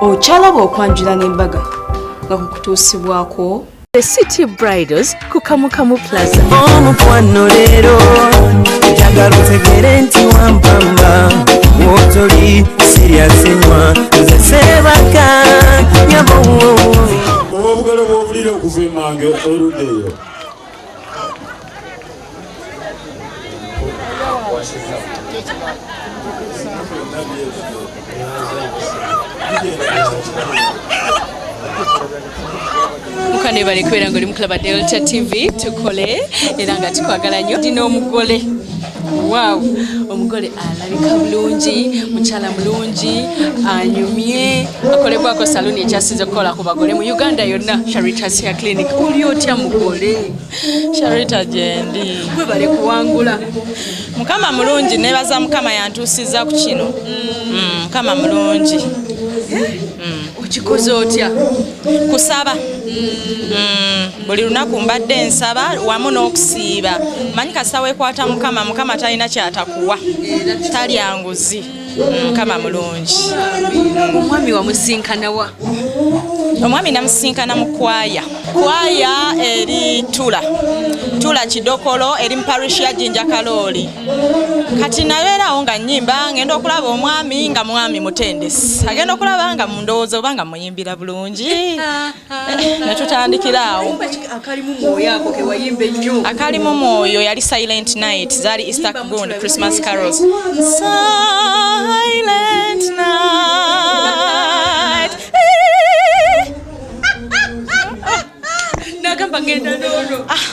Ochalaba okwanjula n'embaga nga kukutuusibwako The City Bridals ku Kamukamu Plaza. Omukwano leero njagala otegere nti wampamba wotoli serious nnyo nze Sebaka nyabo obugalo bw'obulire okuva emmange oluddeyo. Mukane bali kwera ngoli muklaba Delta TV tukole era nga tukwagala nnyo dino omugole. Wow, omugole alabika bulungi, mukyala mulungi, anyumye, akolebwako saluni ekyasinze okukola ku bagole mu Uganda yonna. Sharita's Hair Clinic. Oli otya mugole? Sharita jendi. Gwe bali kuwangula. Mukama mulungi nebaza mukama yantusiza ku kino. Mukama mulungi. Okikoze otya? Kusaba. Buli lunaku mbadde nsaba wamu n'okusiiba. Manyi kasita weekwata mukama, mukama talina kyatakuwa. Talya nguzi. Mukama mulungi. Omwami wamusinkana wa? Omwami namusinkana mu kwaya. Kwaya eri Tula Kidokolo eri mu parish ya Jinja Kaloli. Kati nabeerawo nga nnyimba ngenda okulaba omwami nga mwami mutendesi. Agenda okulaba nga mundowooza oba nga muyimbira bulungi. Ne tutandikiraawo. Akalimu mwoyo ako ke wayimba ennyo. Akalimu mwoyo yali Silent Night, zaali Easter Good Christmas carols. Silent Night.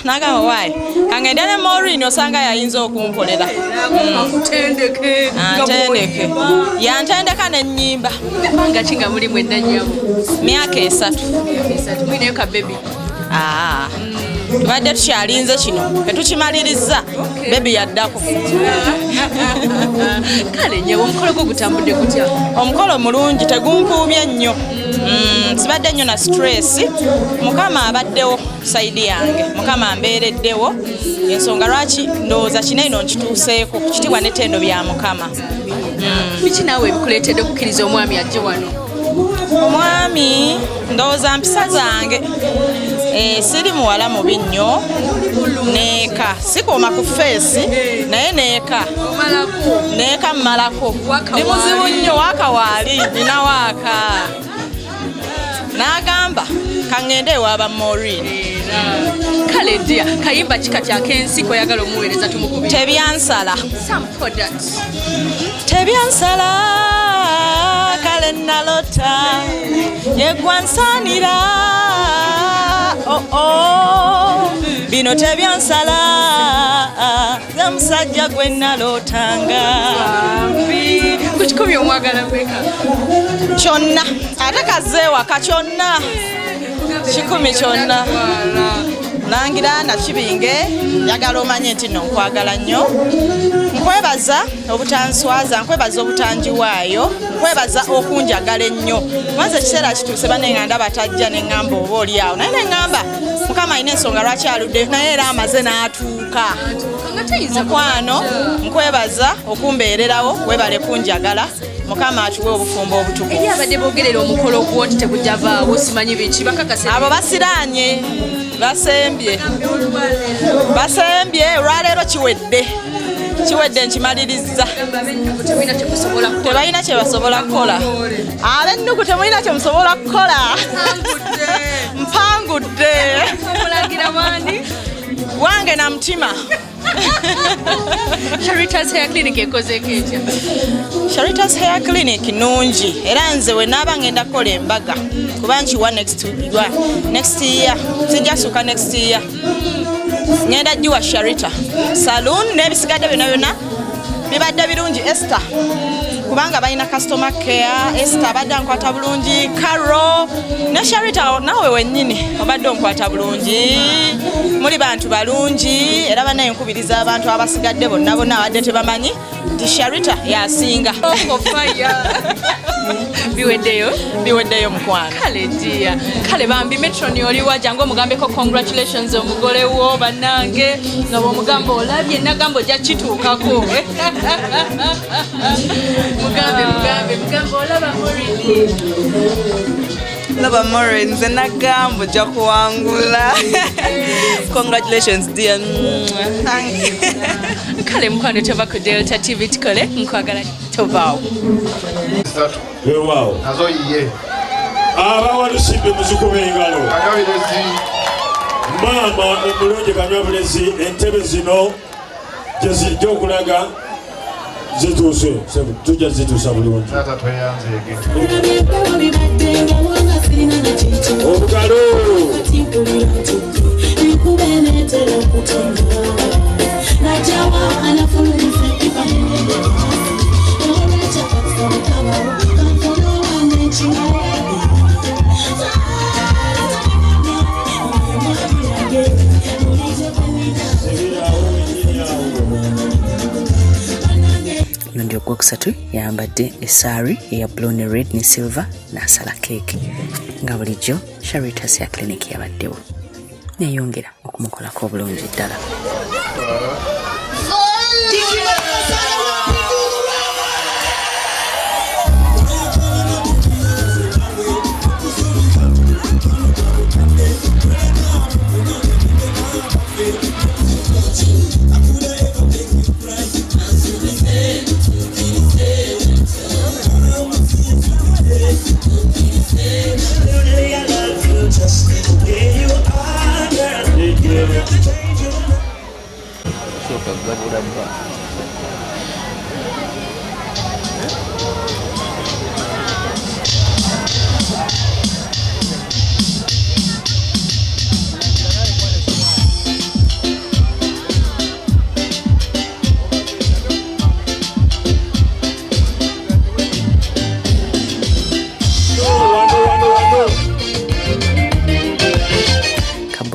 Nagamba wayi kangenda ne Maureen osanga yayinza okunkolera Akutendeke antendeke yantendeka n'ennyimba nga kinga muli mwenna nnyabo myaka 3 mwinayo ka baby tubadde tukyalinze kino tetukimaliriza baby yaddako kale nnyabo omukolo gwo gutambudde gutya? Omukolo mulungi tegumpuubye nnyo sibadde nnyo na stress. Mukama abaddewo saidi yange, mukama mbeereddewo, ensonga lwaki ndowooza kinaino nkituuseeko kitibwa n'ettendo bya mukama. Biki naawe ebikuleetedde okukkiriza omwami ajje wano? Omwami ndowooza mpisa zange, siri muwala mubi nnyo, neeka sikuuma ku feesi naye neeka mmalako ndi muzibu nnyo waakawaali nina waaka. N'agamba kangende ewaaba Maureen. Kale ddia kayimba kikati ak'ensi koyagala omuweereza tumukubira. Tebyansala Sampodat. Tebyansala kale nalota yegwa nsaanira bino tebyansala ze musajja gwe nalotanga. Kukikomya omwagala gweka Kyonna ate kazze waka kyonna kikumi kyonna. Nangira Nakibinge njagala omanye nti nno nkwagala nnyo, nkwebaza obutanswaza, nkwebaza obutanjiwaayo, nkwebaza okunjagala ennyo. Maze ekiseera kituuse banenga ndaba tajja neŋŋamba oba oli awo naye neŋŋamba mukama alina ensonga lwaki aludde naye era amaze n'atuuka. Mukwano nkwebaza okumbeererawo, webale kunjagala, mukama atuwe obufumbo obutukuvu. eri abadde boogerera omukolo gwo nti tegujavaawo simanyi biki bakakase abo basiraanye basembye olwaleero kiwedde nkimaliriza. Tebalina kye basobola kukola. Ab'ennuku temulina kye musobola kukola. Mpangudde. Omulangira bwani? Wange na mutima. Sharita's Hair Clinic ekozeeko etya? Sharita's Hair Clinic nungi era nze we naaba ngenda kukola embaga kuba nkiwa next year sijja suka next year ngenda giwa Sharita saloon n'ebisigadde byonna bibadde birungi. Esther kubanga balina customer care, Esther abadde ankwata bulungi, Carol ne Sharita nawe wennyini obadde onkwata bulungi. Muli bantu balungi era banaye nkubiriza abantu abasigadde bonna abadde tebamanyi nti Sharita yasinga. Biweddeyo mukwano. Kale ddia kale bambi Metroni oli wajangu omugambeko congratulations omugole wo bannange nga bw'omugamba olabye nagamba ojja kituukako. Mugambe olaba Laba Moreen nze nagambo ojja kuwangula. Congratulations dear. Thank you. Kale mukwano tova ku Delta TV tukole nkwagala tovaawo. Wow. Nazo iye. Abawalusimbe muzikube engalo. Maama omulungi Kanyabulezi entebe zino gye zijja okulaga zituuse tujja zituusa bulungi. Obugalo ndio gwokusatu yambadde essari eya blue ne red ne silver n'asala cake nga bulijjo Sharita's Clinic yabaddewo neyongera okumukolako obulungi ddala.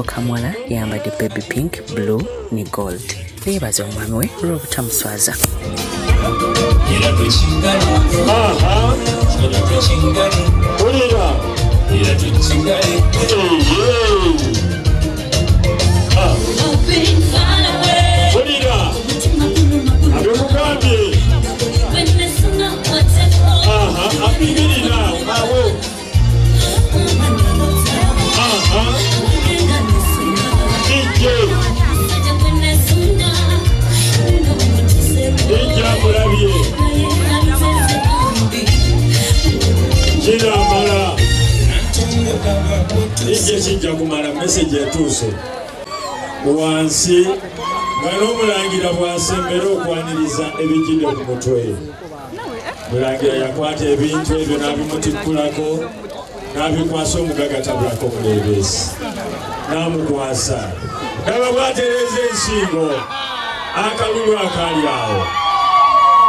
Kamwala yambadde baby pink, blue ne gold. Neebaza omwami we olw'obutamuswaza. Kijja kumala message etuuse wansi nga n'omulangira bw'asembera okwaniriza ebijjidde ku mutwe. Mulangira yakwata ebintu ebyo n'abimutikkulako n'abikwasa omugaga tabulako muleebeesi n'amukwasa ndaba bwatereeza ensingo akalulu akaali awo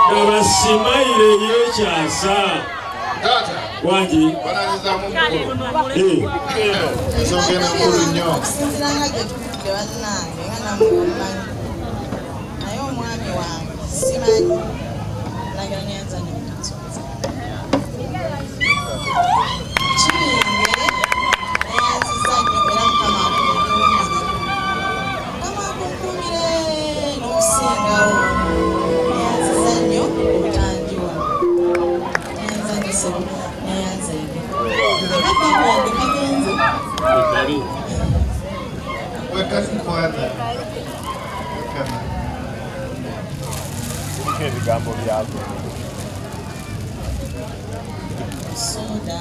ndaba simayire yeekyasa wangi ensonga enkulu nnyo. Naye omwami wange simanyi nagala nyanza ebigambo byako soda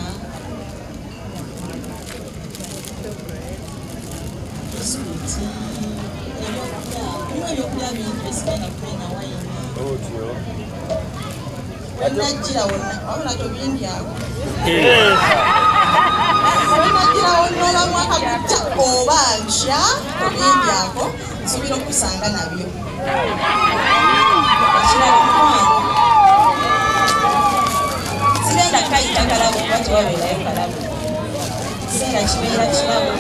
nsubira okusanga nabyo sibenda kayita kalabo kuba tewabeerayo kalabo kiseera kibeera kirabo.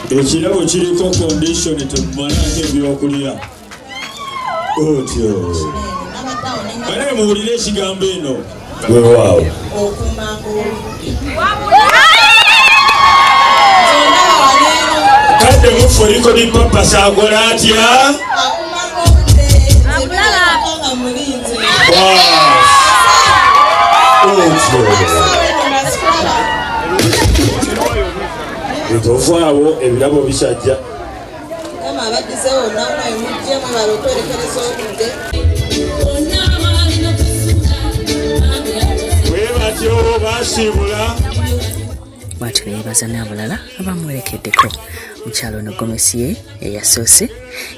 Ekirabo kiriko condition temumalako ebyokulya otyo bane muwulire ekigambo eno weewaawo kadde mufu likodi papa akola atya? Tovaawo ebirabo bisajja kama abaddisewo olunaku naye mujjemu ebala okwerekereza obudde bwe batyo basiibula bwatyo neyebaza n'abalala abamuwerekeddeko mukyalo ono gomesi ye eyasoose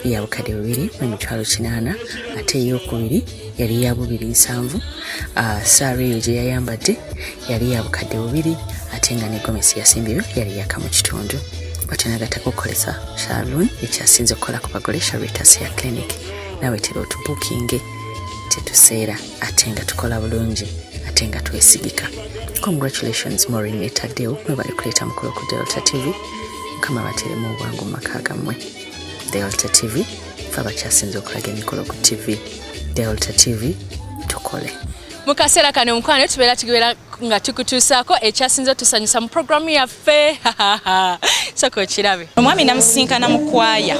eyabukadde 2,800 ate eyokubiri yali ya 2,700 saari eyo gye yayambadde yali yabukadde 2 ate nga ne gomesi yasimbyeyo yali yaka mu kitundu bwatyo nagattako okukolesa shalon ekyasinze okukola ku bagole Sharitah's Hair Clinic nawe tera otubukinge tetuseera ate nga tukola bulungi ate nga twesigika. Congratulations Moreen Tadeo mwebali kuleeta mukolo ku Delta TV mukama bateremu obwangu mu maka gammwe. Delta TV fe abakyasinze okulaga emikolo ku TV. Delta TV tukole. Mu kaseera kano omukwano tubeera tugibera nga tukutuusaako ekyasinze otusanyusa mu programu yaffe soko kirabe. Omwami namusinkana mu kwaya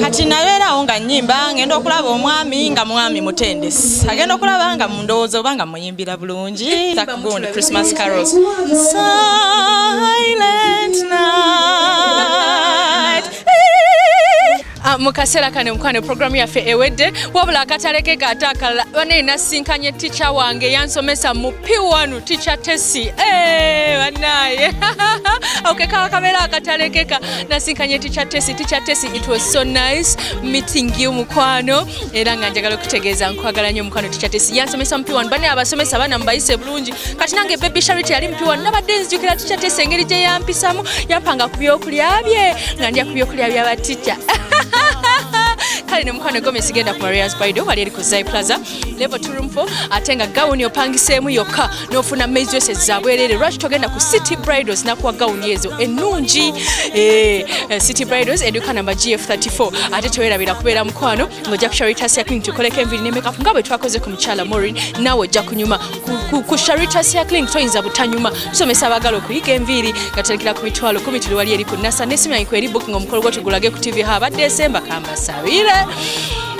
kati nabeerawo nga nnyimba ngenda okulaba omwami nga mwami mutendesi agenda okulaba nga mundowooza oba nga muyimbira bulungi takugundi Christmas carols. Silent night. Mu kaseera kano omukwano programu yaffe ewedde wabula akataleke kaatakala bane nasinkanye ticha wange yansomesa mu P1 ticha Tesi banaye okay kakamera akatalekeka nasinkanye ticha Tesi it was so nice meeting you mukwano era nga njagala okutegeeza nkwagala nnyo mukwano ticha Tesi yansomesa mu P1 bane abasomesa bana mbayise bulungi kati nange baby Charity yali mu P1 nabadde nzijukira ticha Tesi engeri gye yampisamu yampanga ku byokulya bye nga ndya ku byokulya by'abaticha kale ne mukwano Gomez genda ku Maria's Bridal wali eri ku Zai Plaza level 2 room 4 ate nga gawuni opangiseemu yokka n'ofuna maize dresses za bwerere lwaki togenda ku City Bridals nakuwa gawuni ezo ennungi City Bridals eduka namba GF34 ate tewerabira kubeera mukwano ng'ojja ku Sharitah's Hair Clinic tukoleko enviri ne makeup nga bwe twakoze ku mukyala Moreen naawe ojja kunyuma ku Sharitah's Hair Clinic toyinza butanyuma tusomesa abagala okuyiga enviri nga tulekera ku mitwalo 10 tuli wali eri ku NASA n'esimanyi ku eri booking omukolo gwo tugulage ku TV haba December kambasabire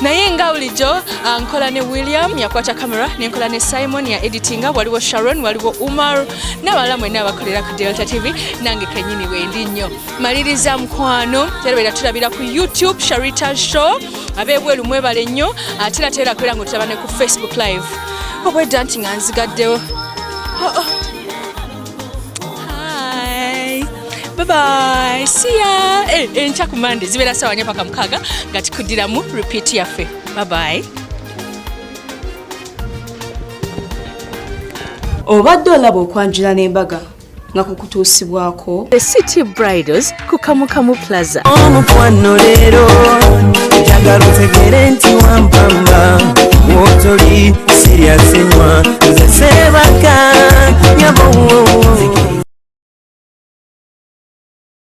naye nga bulijjo nkola ne William yakwata kamera nenkola ne Simon ya editing waliwo Sharon waliwo Umar n'abalala mwenna abakolera ku Delta TV nange kenyini wendi nnyo maliriza mukwano terabera tulabira ku YouTube Sharitah's Show abebweru mwebale nnyo ate tera kwera ngo tutabane ku Facebook live obwe dancing anzigaddewo bye bye see ya encha ku Monday zibera sawa nya paka mukaga ngati kudiramu repeat yaffe bye bye. Obadde olaba okwanjula n'embaga nga kukutuusibwako The City Bridals ku Kamukamu Plaza. Omukwano leero njagala otegere nti wampamba wotoli serious nnyo nze seebaka nyabo